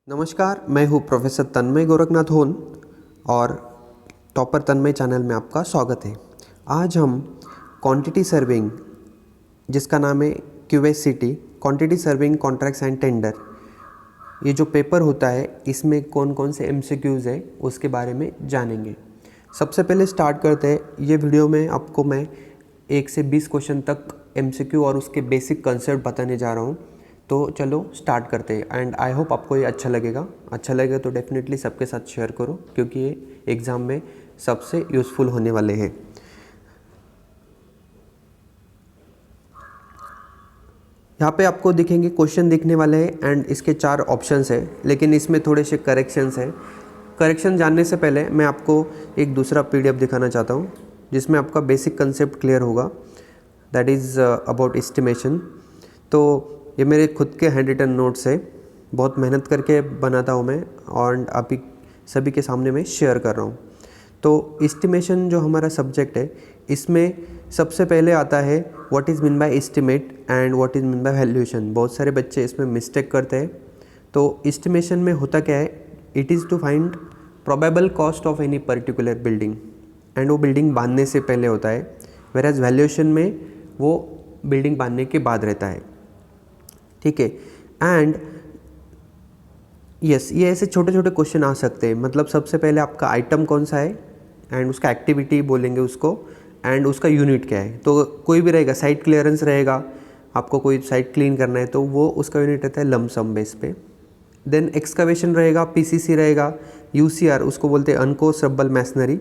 नमस्कार, मैं हूँ प्रोफेसर तन्मय गोरखनाथ होन और टॉपर तन्मय चैनल में आपका स्वागत है। आज हम क्वांटिटी सर्विंग, जिसका नाम है QSCT, quantity serving contracts and tender, ये जो पेपर होता है इसमें कौन कौन से MCQs है उसके बारे में जानेंगे। सबसे पहले स्टार्ट करते हैं। ये वीडियो में आपको मैं 1 से 20 क्वेश्चन तक MCQ और उसके बेसिक कंसेप्ट बताने जा रहा हूँ। तो चलो स्टार्ट करते हैं एंड आई होप आपको ये अच्छा लगेगा तो डेफिनेटली सबके साथ शेयर करो, क्योंकि ये एग्ज़ाम में सबसे यूज़फुल होने वाले हैं। यहाँ पे आपको दिखेंगे क्वेश्चन दिखने वाले हैं एंड इसके 4 ऑप्शंस है, लेकिन इसमें थोड़े से करेक्शंस है। करेक्शन जानने से पहले मैं आपको एक दूसरा PDF दिखाना चाहता हूँ जिसमें आपका बेसिक कंसेप्ट क्लियर होगा, दैट इज़ अबाउट एस्टिमेशन। तो ये मेरे खुद के हैंड रिटन नोट्स है, बहुत मेहनत करके बनाता हूँ मैं और आप सभी के सामने मैं शेयर कर रहा हूँ। तो एस्टिमेशन जो हमारा सब्जेक्ट है, इसमें सबसे पहले आता है what is mean by estimate and what is mean by valuation. बहुत सारे बच्चे इसमें मिस्टेक करते हैं। तो एस्टिमेशन में होता क्या है, it is to find probable cost of any particular building, and वो बिल्डिंग बांधने से पहले होता है, वेयर एज वैल्यूएशन में वो बिल्डिंग बांधने के बाद रहता है। ठीक है। एंड यस, ये ऐसे छोटे छोटे क्वेश्चन आ सकते हैं। मतलब सबसे पहले आपका आइटम कौन सा है एंड उसका एक्टिविटी बोलेंगे उसको, एंड उसका यूनिट क्या है। तो कोई भी रहेगा, साइट क्लियरेंस रहेगा, आपको कोई साइट क्लीन करना है तो वो उसका यूनिट रहता है लमसम बेस पे। देन एक्सकवेशन रहेगा, PCC रहेगा, UCR उसको बोलते हैं uncoursed rubble masonry,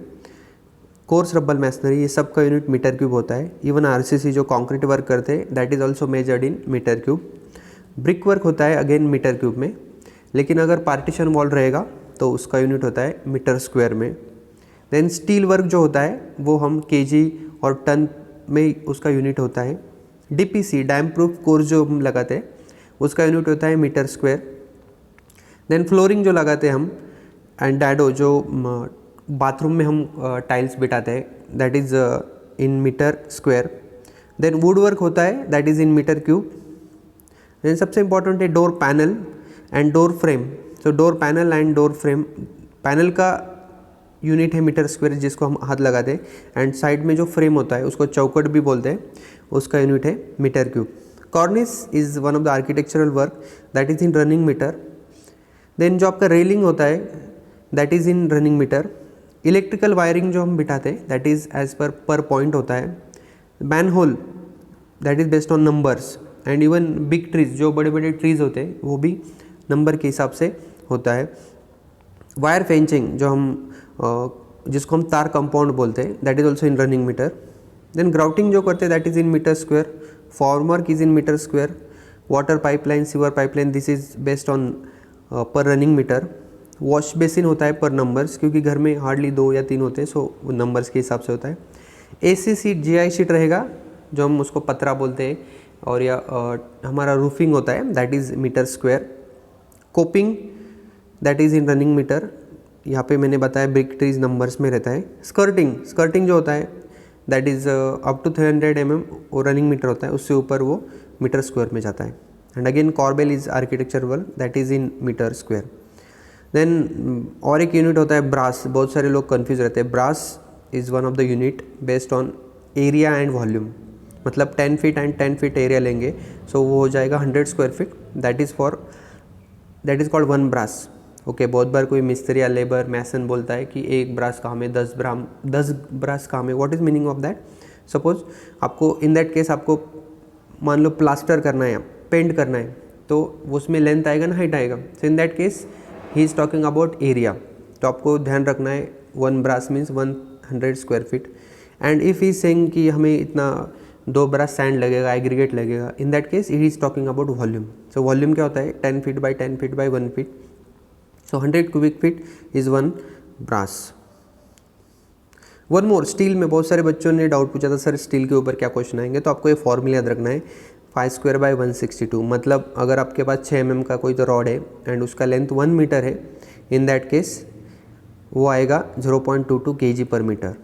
coursed rubble masonry, ये सब का यूनिट मीटर क्यूब होता है। इवन RCC जो कॉन्क्रीट वर्क करते हैं that is also measured in metre cube. Brick work होता है अगेन मीटर क्यूब में, लेकिन अगर पार्टीशन वॉल रहेगा तो उसका यूनिट होता है मीटर स्क्वायर में। देन स्टील वर्क जो होता है वो हम kg और टन में उसका यूनिट होता है। DPC डैम प्रूफ कोर्स जो हम लगाते हैं उसका यूनिट होता है मीटर स्क्वायर। देन फ्लोरिंग जो लगाते हैं हम एंड डैडो जो बाथरूम में हम टाइल्स बिठाते हैं that is in metre square. Then wood work होता है that is in metre cube. Then सबसे इंपॉर्टेंट है door panel and door frame. तो door panel and door frame, panel का यूनिट है मीटर स्क्वायर जिसको हम हाथ लगाते हैं, एंड साइड में जो फ्रेम होता है उसको चौकट भी बोलते हैं, उसका यूनिट है metre cube. Cornice is one of the architectural work that is in running metre. Then जो आपका रेलिंग होता है that is in running metre. Electrical wiring जो हम बिठाते हैं that is as per point होता है। Manhole that is based on numbers, and even big trees जो बड़े बड़े ट्रीज होते हैं वो भी नंबर के हिसाब से होता है। वायर फेंचिंग जो हम जिसको हम तार कंपाउंड बोलते हैं that is also in running metre. Then grouting जो करते हैं that is in metre square. Formwork is in metre square. Water pipeline, sewer pipeline, this is based on per running metre. Wash basin होता है पर numbers, क्योंकि घर में hardly 2 या 3 होते हैं, सो नंबर्स के हिसाब से होता है। AC शीट, GI शीट रहेगा जो हम उसको पतरा बोलते हैं, और या हमारा रूफिंग होता है that is metre square. Coping that is in running metre, यहाँ पे मैंने बताया ब्रिक ट्रीज नंबर्स में रहता है। स्कर्टिंग जो होता है that is up to 300 mm वो रनिंग मीटर होता है, उससे ऊपर वो मीटर स्क्वायर में जाता है। And again corbel is architecture work that is in metre square. Then और एक यूनिट होता है ब्रास, बहुत सारे लोग कन्फ्यूज रहते हैं। Brass is one of the unit based on area and volume, मतलब 10 फीट एंड 10 फीट एरिया लेंगे सो वो हो जाएगा 100 square feet, that is called 1 brass. Okay, बहुत बार कोई मिस्त्री या लेबर मैसन बोलता है कि एक ब्रास काम है, 10 ब्रास काम है। What is meaning of that? Suppose आपको इन दैट केस आपको मान लो प्लास्टर करना है या पेंट करना है, तो उसमें लेंथ आएगा ना हाइट आएगा। So in that case he is talking about area, तो आपको ध्यान रखना है 1 brass means 100 square feet. And if he saying कि हमें इतना 2 ब्रास सैंड लगेगा, एग्रीगेट लगेगा, in that case he is talking about volume. So volume क्या होता है? 10 feet by 10 feet by 1 feet, so 100 cubic feet is 1 brass. One more, steel में बहुत सारे बच्चों ने डाउट पूछा था सर स्टील के ऊपर क्या क्वेश्चन आएंगे, तो आपको ये फॉर्मूला याद रखना है 5 स्क्वायर बाई 162। मतलब अगर आपके पास 6 mm का कोई तो रॉड है एंड उसका लेंथ 1 मीटर है, इन दैट केस वो आएगा 0.22 kg पर मीटर।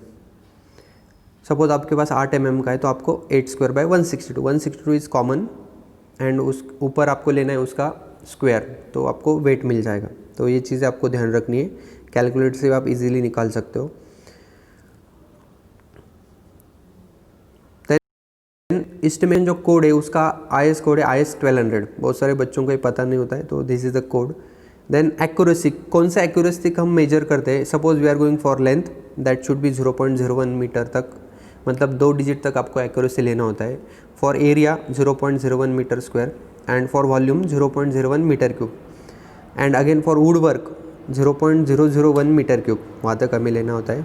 सपोज आपके पास 8 mm का है तो आपको 8 square by 162 is common, and उस ऊपर आपको लेना है उसका स्क्वायर, तो आपको वेट मिल जाएगा। तो ये चीज़ें आपको ध्यान रखनी है, कैलकुलेटर से आप इजीली निकाल सकते हो। एस्टिमेशन जो कोड है उसका IS कोड है IS 1200, बहुत सारे बच्चों को ये पता नहीं होता है, तो this is the code. Then accuracy, कौन सा एक्यूरेसी हम मेजर करते हैं? Suppose we are going for length, that should be 0.01 metre तक, मतलब 2 डिजिट तक आपको एक्यूरेसी लेना होता है। For area 0.01 metre square, and for volume 0.01 metre cube, and again for wood work 0.001 metre cube, वहाँ तक हमें लेना होता है।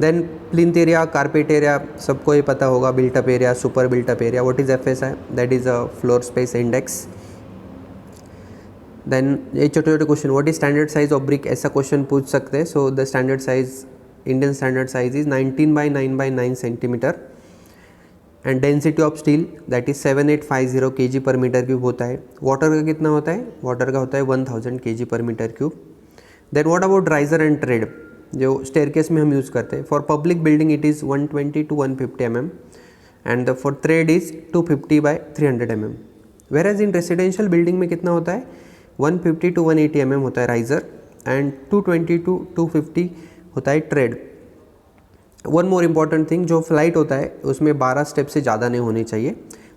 Then plinth area, carpet area, सबको ये पता होगा, built up area, super built up area, what is FSI? That is a floor space index. Then ये छोटे छोटे question, what is standard size of brick, ऐसा क्वेश्चन पूछ सकते हैं। So the standard size, Indian standard size is 19/9/9 centimetre, and density of steel that is 7850 kg पर metre cube होता है। वाटर का कितना होता है? वाटर का होता है 1000 kg पर metre cube. Then what about riser and tread, जो स्टेयरकेस में हम यूज़ करते हैं। For public building it is 120 to 150 mm, and for tread is 250/300 mm। Whereas in residential building में कितना होता है? 150 to 180 mm होता है राइजर, एंड 220 to 250 होता है trade. One more important thing, जो फ्लाइट होता है उसमें 12 स्टेप से ज़्यादा नहीं होनी चाहिए,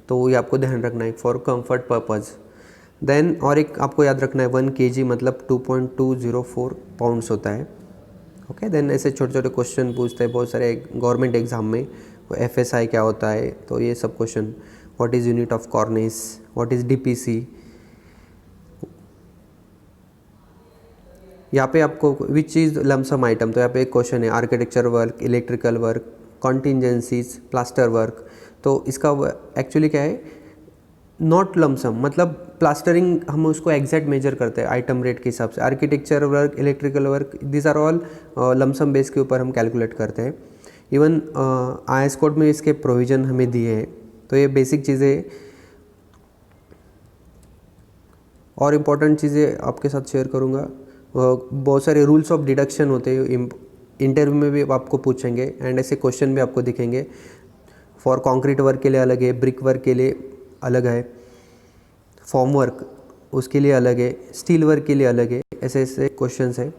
तो ये आपको ध्यान रखना है फॉर कंफर्ट पर्पज़। देन और एक आपको याद रखना है 1 kg मतलब 2.204 पाउंड्स होता है। ओके, देन ऐसे छोटे छोटे क्वेश्चन पूछते हैं बहुत सारे गवर्नमेंट एग्जाम में, FSI क्या होता है, तो ये सब question, what is unit of कॉर्निस, what is DPC। यहाँ पे आपको विच इज़ लमसम आइटम, तो यहाँ पे एक क्वेश्चन है architecture work, electrical work, contingencies, plaster work. तो इसका एक्चुअली क्या है? नॉट लमसम, मतलब प्लास्टरिंग हम उसको एग्जैक्ट मेजर करते हैं आइटम रेट के हिसाब से। Architecture work, electrical work, this are all lump sum base के ऊपर हम कैलकुलेट करते हैं। इवन IS कोड में इसके प्रोविज़न हमें दिए हैं, तो ये बेसिक चीज़ें। और इम्पॉर्टेंट चीज़ें आपके साथ शेयर करूँगा। बहुत सारे रूल्स ऑफ डिडक्शन होते हैं, इंटरव्यू में भी आपको पूछेंगे, एंड ऐसे क्वेश्चन भी आपको दिखेंगे। फॉर कंक्रीट वर्क के लिए अलग है, ब्रिक वर्क के लिए अलग है, फॉर्म वर्क उसके लिए अलग है, स्टील वर्क के लिए अलग है, ऐसे ऐसे क्वेश्चंस है।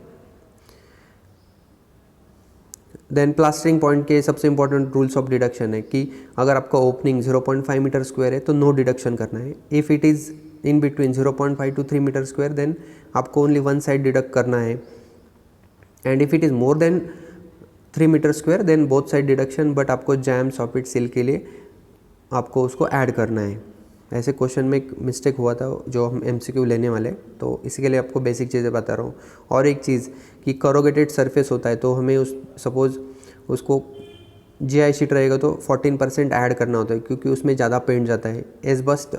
देन प्लास्टरिंग पॉइंट के सबसे इंपॉर्टेंट रूल्स ऑफ डिडक्शन है कि अगर आपका ओपनिंग 0.5 मीटर स्क्वायर है तो नो डिडक्शन करना है। If it is in between 0.5 to 3 metre square then आपको ओनली वन साइड डिडक्ट करना है, and if it is more than 3 metre square then both side deduction, but आपको jamb, socket, sill के लिए आपको उसको ऐड करना है। ऐसे क्वेश्चन में एक मिस्टेक हुआ था जो हम MCQ लेने वाले, तो इसी के लिए आपको बेसिक चीज़ें बता रहा हूँ। और एक चीज़ कि करोगेटेड सरफेस होता है, तो हमें उस सपोज़ उसको GI शीट रहेगा तो 14% ऐड करना होता है, क्योंकि उसमें ज़्यादा पेंट जाता है। एसबस्ट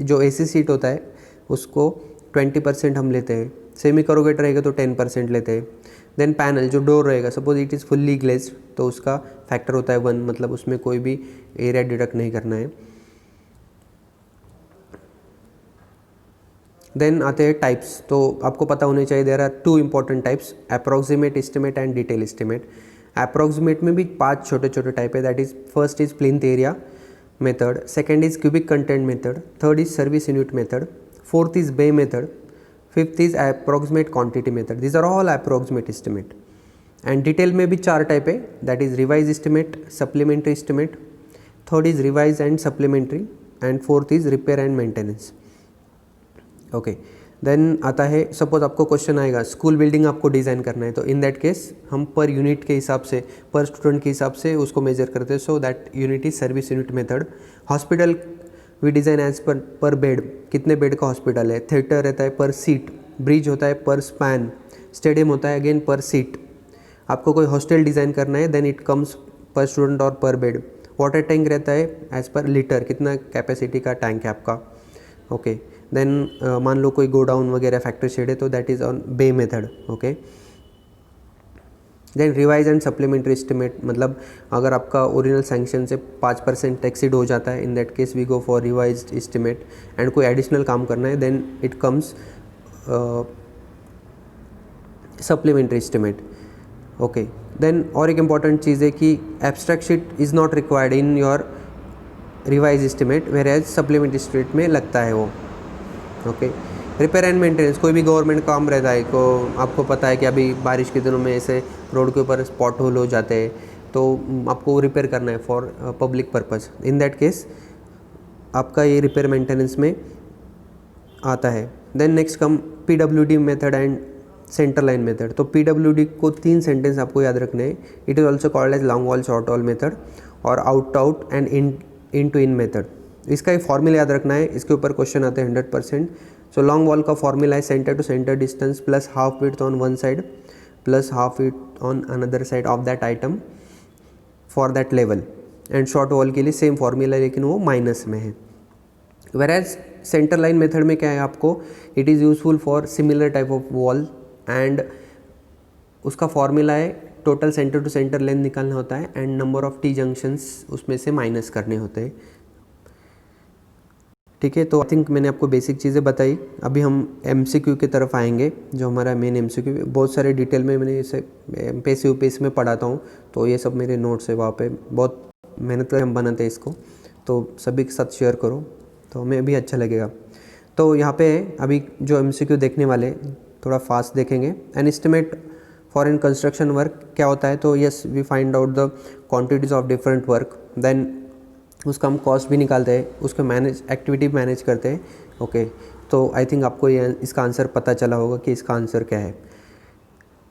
जो AC शीट होता है उसको 20% हम लेते हैं, सेमी करोगेट रहेगा तो 10% लेते हैं। देन पैनल जो डोर रहेगा, suppose it is fully glazed, तो उसका फैक्टर होता है 1, मतलब उसमें कोई भी एरिया डिडक्ट नहीं करना है। देन आते हैं टाइप्स, तो आपको पता होने चाहिए there are 2 important types, approximate estimate and detail estimate. Approximate में भी 5 छोटे छोटे टाइप है, that is first is plinth area method, second is cubic content method, third is service unit method, fourth is bay method, fifth is approximate quantity method. This are all approximate estimate. And detail में भी 4 type है, that is revise estimate, supplementary estimate, third is revise and supplementary, and fourth is repair and maintenance. Okay, then आता है suppose आपको question आएगा school building आपको design करना है, तो इन दैट केस हम पर यूनिट के हिसाब से, पर स्टूडेंट के हिसाब से उसको मेजर करते हैं, so that unit is service unit method. Hospital we design as per bed, कितने बेड का हॉस्पिटल है। थिएटर रहता है पर सीट, ब्रिज होता है पर स्पैन, स्टेडियम होता है अगेन पर सीट। आपको कोई हॉस्टल डिज़ाइन करना है देन इट कम्स पर स्टूडेंट और पर बेड। वाटर टैंक रहता है एज पर लीटर, कितना कैपेसिटी का टैंक है आपका। ओके, देन मान लो कोई गोडाउन वगैरह फैक्ट्री शेड है, तो that is on bay method. Okay, then revise and supplementary estimate, मतलब अगर आपका ओरिजिनल सैंक्शन से 5% एक्सीड हो जाता है, in that case we go for revised estimate, and कोई एडिशनल काम करना है then it comes supplementary estimate. Okay, then और एक इम्पॉर्टेंट चीज़ है कि abstract sheet is not required in your revise estimate, whereas supplementary estimate में लगता है वो। ओके, रिपेयर एंड मेंटेनेंस, कोई भी गवर्नमेंट काम रहता है को आपको पता है कि अभी बारिश के दिनों में ऐसे रोड के ऊपर स्पॉट होल हो जाते हैं, तो आपको रिपेयर करना है for public purpose. In that case आपका ये रिपेयर मेंटेनेंस में आता है। Then next come PWD method and centre line method. तो PWD को 3 सेंटेंस आपको याद रखने हैं। It is also called as long wall short wall method और out to out and in to in method. इसका एक फॉर्मूला याद रखना है, इसके ऊपर क्वेश्चन आते हैं 100%। सो लॉन्ग वॉल का फॉर्मूला है centre to centre distance plus half width on one side plus half width on another side of that item for that level. And short wall के लिए सेम फॉर्मूला है लेकिन वो minus में है। वेराज centre line method में क्या है आपको, it is useful for similar type of wall and उसका फॉर्मूला है total centre to centre length निकालना होता है and number of T junctions उसमें से माइनस करने होते हैं। ठीक है, तो आई थिंक मैंने आपको बेसिक चीज़ें बताई। अभी हम MCQ की तरफ आएंगे, जो हमारा मेन MCQ। बहुत सारे डिटेल में मैंने इसे MPSC UPSC में पढ़ाता हूँ, तो ये सब मेरे नोट्स है वहाँ पे। बहुत मेहनत कर हम बनाते हैं इसको, तो सभी के साथ शेयर करो तो हमें भी अच्छा लगेगा। तो यहाँ पे अभी जो MCQ देखने वाले थोड़ा फास्ट देखेंगे। An estimate for in construction work क्या होता है, तो yes we find out the quantities of different work, then उसका हम कॉस्ट भी निकालते हैं, उसको मैनेज एक्टिविटी मैनेज करते हैं। ओके, तो आई थिंक आपको ये इसका आंसर पता चला होगा कि इसका आंसर क्या है।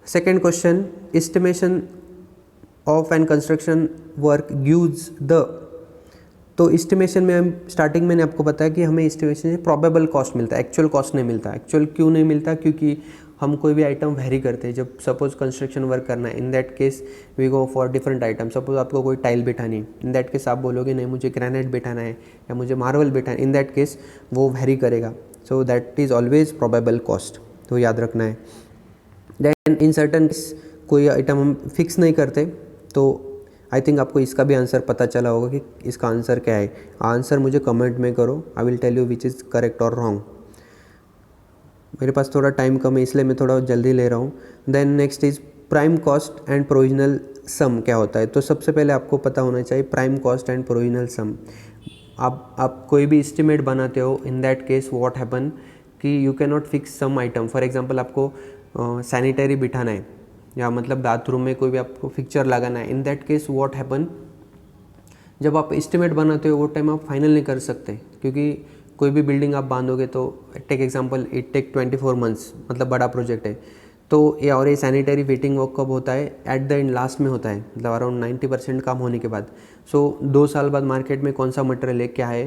Second question, estimation of an construction work gives the. तो एस्टिमेशन में हम स्टार्टिंग मैंने आपको बताया कि हमें एस्टिमेशन से प्रोबेबल कॉस्ट मिलता है, एक्चुअल कॉस्ट नहीं मिलता। एक्चुअल क्यों नहीं मिलता, क्योंकि हम कोई भी आइटम वेरी करते हैं। जब सपोज कंस्ट्रक्शन वर्क करना है, in that case we go for different item. Suppose आपको कोई टाइल बिठानी, इन दैट केस आप बोलोगे नहीं मुझे ग्रेनाइट बिठाना है या मुझे मार्बल बिठाना है, इन दैट केस वो वेरी करेगा। So that is always probable cost, तो याद रखना है। देन इन सर्टन कोई आइटम हम फिक्स नहीं करते, तो आई थिंक आपको इसका भी आंसर पता चला होगा कि इसका आंसर क्या है। आंसर मुझे कमेंट में करो, I will tell you which is correct और रॉन्ग। मेरे पास थोड़ा टाइम कम है इसलिए मैं थोड़ा जल्दी ले रहा हूँ। Then next is prime cost and provisional sum क्या होता है। तो सबसे पहले आपको पता होना चाहिए prime cost and provisional sum. आप कोई भी एस्टिमेट बनाते हो, in that case what happen कि you can not fix some item. For example आपको सैनिटरी बिठाना है या मतलब बाथरूम में कोई भी आपको फिक्चर लगाना है, in that case what happen, जब आप एस्टिमेट बनाते हो वो टाइम आप फाइनल नहीं कर सकते, क्योंकि कोई भी बिल्डिंग आप बांधोगे तो take example it take 24 months, मतलब बड़ा प्रोजेक्ट है। तो ये और ये सैनिटरी फिटिंग वर्क कब होता है, एट द एंड लास्ट में होता है, मतलब अराउंड 90% काम होने के बाद। सो 2 साल बाद मार्केट में कौन सा मटेरियल है क्या है,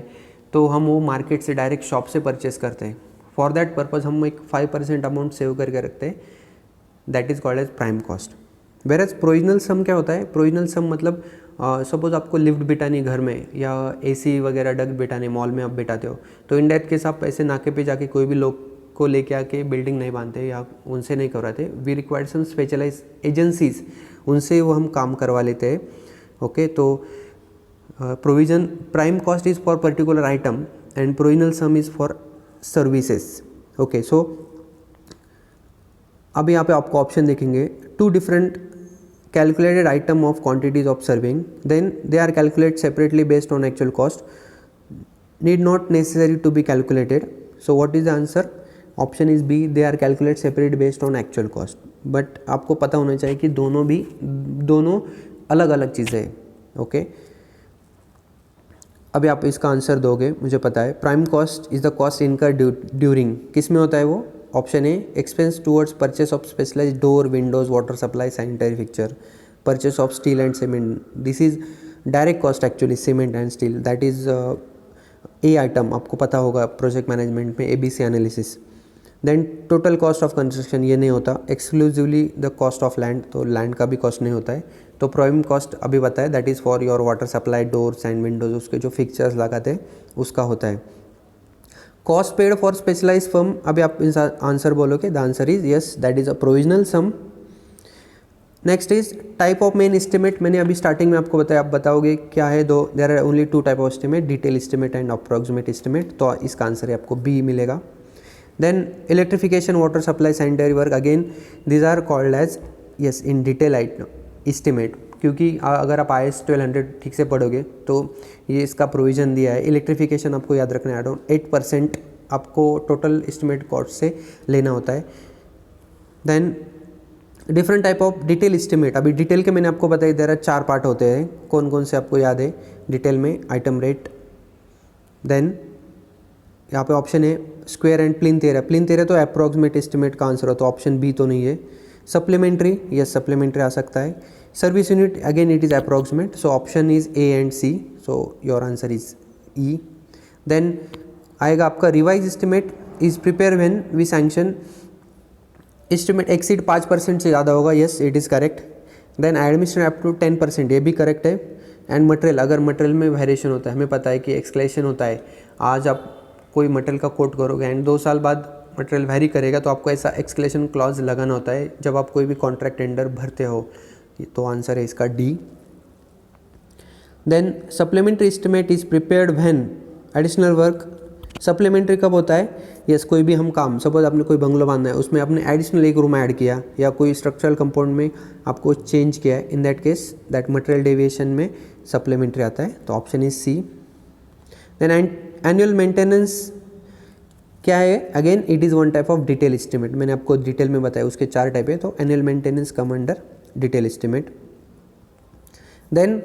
तो हम वो मार्केट से डायरेक्ट शॉप से परचेस करते हैं। फॉर दैट पर्पज़ हम एक 5% अमाउंट सेव करके रखते हैं, that is called as prime cost. Whereas provisional sum क्या होता है, प्रोविजनल सम मतलब सपोज आपको लिफ्ट बिठानी घर में या AC वगैरह डक बिठाने मॉल में आप बिठाते हो, तो इन दैट केस आप ऐसे नाके पे जाके कोई भी लोग को लेके आके बिल्डिंग नहीं बांधते या उनसे नहीं करवाते। We required some specialise agencies, उनसे वो हम काम करवा लेते हैं। ओके, तो provision prime cost is for particular item and provisional sum is for services. Okay, so अब यहाँ पे आपको ऑप्शन देखेंगे, 2 different calculated item of quantities of serving, then they are calculated separately based on actual cost, need not necessary to be calculated. So what is the answer? Option is B, they are calculated separate based on actual cost. But आपको पता होना चाहिए कि दोनों अलग अलग चीज़ें हैं। ओके, अभी आप इसका आंसर दोगे, मुझे पता है। Prime cost is the cost incur during, किस में होता है वो? Option A expense towards purchase of specialised door, windows, water supply, sanitary fixture, purchase of steel and cement, this is direct cost actually, cement and steel, that is a item, आपको पता होगा project management में ABC analysis. Then total cost of construction ये नहीं होता, exclusively the cost of land, तो land का भी कॉस्ट नहीं होता है। तो प्राइम कॉस्ट अभी बताया, that is for your water supply, doors and windows, उसके जो फिक्चर्स लगाते हैं उसका होता है। Cost paid for specialise firm, अभी आप आंसर बोलोगे, the answer is yes, that is a provisional sum. Next is type of main estimate, मैंने अभी स्टार्टिंग में आपको बताया, आप बताओगे क्या है, दो there are only 2 type of estimate, detail estimate and approximate estimate, तो इसका आंसर है आपको B मिलेगा। Then electrification, water supply, sanitary work, again these are called as yes in detail estimate, क्योंकि अगर आप IS 1200 ठीक से पढ़ोगे तो ये इसका प्रोविज़न दिया है। इलेक्ट्रिफिकेशन आपको याद रखना है, अराउंड 8% आपको टोटल एस्टिमेट कॉस्ट से लेना होता है। Then different type of detail estimate, अभी डिटेल के मैंने आपको बताया दे रहा 4 पार्ट होते हैं, कौन कौन से आपको याद है डिटेल में, आइटम रेट, देन यहाँ पे ऑप्शन है square and plinth area, plinth area तो अप्रॉक्सीमेट एस्टिमेट का आंसर हो, तो ऑप्शन बी तो नहीं है। सप्लीमेंट्री, यस सप्लीमेंट्री आ सकता है। Service unit, again it is approximate, so option is A and C, so your answer is E. Then आएगा आपका revise estimate is prepare when we sanction estimate exceed 5% से ज़्यादा होगा, yes it is correct. Then admission up to 10%, ये भी correct है। And material, अगर material में वेरिएशन होता है, हमें पता है कि एक्सक्लेशन होता है, आज आप कोई मटेरियल का कोट करोगे एंड 2 साल बाद मटेरियल वेरी करेगा, तो आपको ऐसा एक्सक्लेशन क्लॉज लगाना होता है जब आप कोई भी कॉन्ट्रैक्ट टेंडर भरते हो, तो आंसर है इसका D. Then supplementary estimate is prepared when additional work, supplementary कब होता है, यस कोई भी हम काम, सपोज आपने कोई बंगलो बांधना है, उसमें आपने एडिशनल एक रूम ऐड किया या कोई स्ट्रक्चरल कंपाउंड में आपको चेंज किया है, in that case that material deviation में सप्लीमेंट्री आता है, तो option is C. Then annual maintenance क्या है, again it is one type of detail estimate, मैंने आपको डिटेल में बताया उसके 4 टाइप है, तो annual maintenance come under detail estimate. Then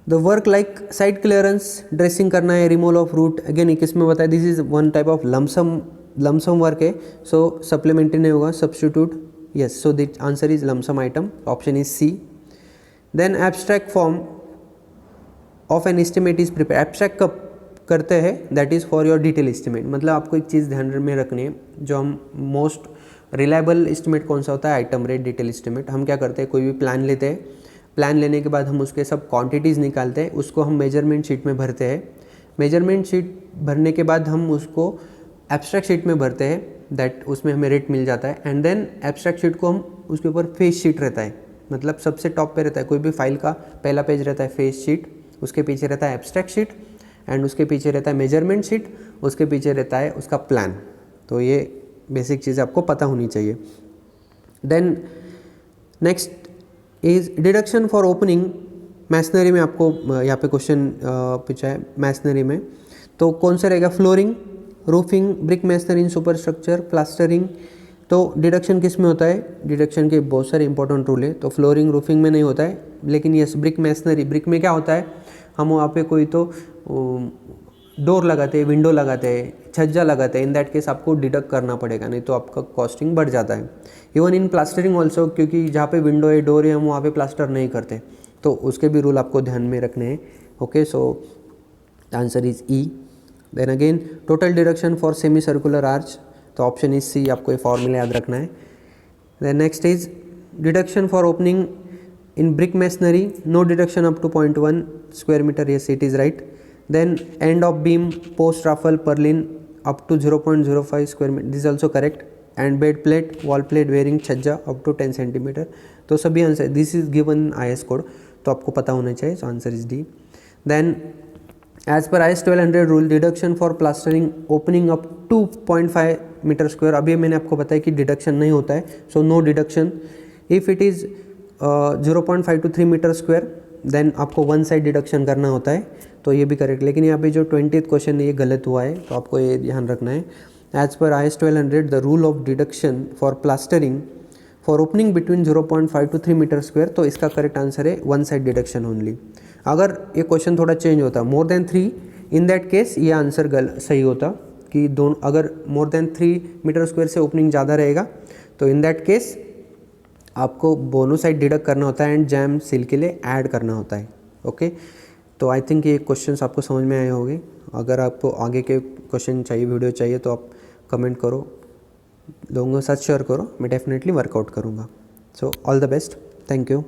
the work like side clearance, dressing करना है, रिमूवल ऑफ रूट, अगेन एक इसमें बताया this is one type of lump sum work है, सो सप्लीमेंट्री नहीं होगा, substitute, yes so the answer is lump sum item, option is C. Then abstract form of an estimate is prepare, abstract कब करते हैं, that is for your detail estimate, मतलब आपको एक चीज़ ध्यान में रखनी है, जो हम मोस्ट रिलायबल एस्टिमेट कौन सा होता है, आइटम रेट डिटेल एस्टिमेट। हम क्या करते हैं, कोई भी प्लान लेते हैं, प्लान लेने के बाद हम उसके सब क्वांटिटीज़ निकालते हैं, उसको हम मेजरमेंट शीट में भरते हैं, मेजरमेंट शीट भरने के बाद हम उसको एब्स्ट्रैक्ट शीट में भरते हैं, दैट उसमें हमें रेट मिल जाता है। एंड देन एब्स्ट्रैक्ट शीट को हम उसके ऊपर फेस शीट रहता है, मतलब सबसे टॉप पे रहता है, कोई भी फाइल का पहला पेज रहता है फेस शीट, उसके पीछे रहता है एब्स्ट्रैक्ट शीट, एंड उसके पीछे रहता है मेजरमेंट शीट, उसके पीछे रहता है उसका प्लान। तो ये बेसिक चीज़ आपको पता होनी चाहिए। Then next is deduction for opening, masonry में आपको यहाँ पे क्वेश्चन पूछा है मैसनरी में, तो कौन सा रहेगा, फ्लोरिंग, रूफिंग, ब्रिक मैसनरी इन सुपर स्ट्रक्चर, प्लास्टरिंग, तो डिडक्शन किस में होता है, डिडक्शन के बहुत सारे इंपॉर्टेंट रूल है, तो फ्लोरिंग रूफिंग में नहीं होता है, लेकिन यस ब्रिक मैसनरी, ब्रिक में क्या होता है, हम वहाँ पे कोई तो डोर लगाते हैं, विंडो लगाते हैं, छज्जा लगाते हैं, इन दैट केस आपको डिडक्ट करना पड़ेगा, नहीं तो आपका कॉस्टिंग बढ़ जाता है। इवन इन प्लास्टरिंग ऑल्सो, क्योंकि जहाँ पे विंडो है, डोर है, हम वहाँ पे प्लास्टर नहीं करते, तो उसके भी रूल आपको ध्यान में रखने हैं। Okay, so answer is E. Then again total deduction for semi circular arch, तो ऑप्शन इज सी, आपको ये फॉर्मूला याद रखना है। Then next is deduction for opening in brick masonry, no deduction up to 0.1 square meter, yes it is right. Then end of beam, post raffle, purlin up to 0.05 square meter, this is also correct. And bed plate, wall plate bearing छज्जा up to 10 centimeter, तो सभी answer, this is given IS code, तो आपको पता होना चाहिए, so answer is D. Then as पर IS 1200 rule, deduction for plastering opening up to 0.5 metre square, अभी मैंने आपको बताया कि डिडक्शन नहीं होता है, so no deduction. If it is 0.5 to 3 metre square, then आपको वन साइड डिडक्शन करना होता है, तो ये भी करेक्ट। लेकिन यहाँ पे जो 20th क्वेश्चन है ये गलत हुआ है, तो आपको ये ध्यान रखना है। एज पर IS 1200 the rule of deduction for plastering for opening between 0.5 to 3 metre square, तो इसका करेक्ट आंसर है वन साइड डिडक्शन ओनली। अगर ये क्वेश्चन थोड़ा चेंज होता more than 3, in that case ये आंसर सही होता कि दोनों, अगर मोर देन 3 मीटर स्क्वायर से ओपनिंग ज़्यादा रहेगा, तो इन दैट केस आपको दोनों साइड डिडक्ट करना होता है एंड जैम सील के लिए ऐड करना होता है। ओके, तो आई थिंक ये क्वेश्चंस आपको समझ में आए होंगे। अगर आपको आगे के क्वेश्चन चाहिए, वीडियो चाहिए, तो आप कमेंट करो, लोगों के साथ शेयर करो, मैं डेफिनेटली वर्कआउट करूँगा। So all the best, thank you.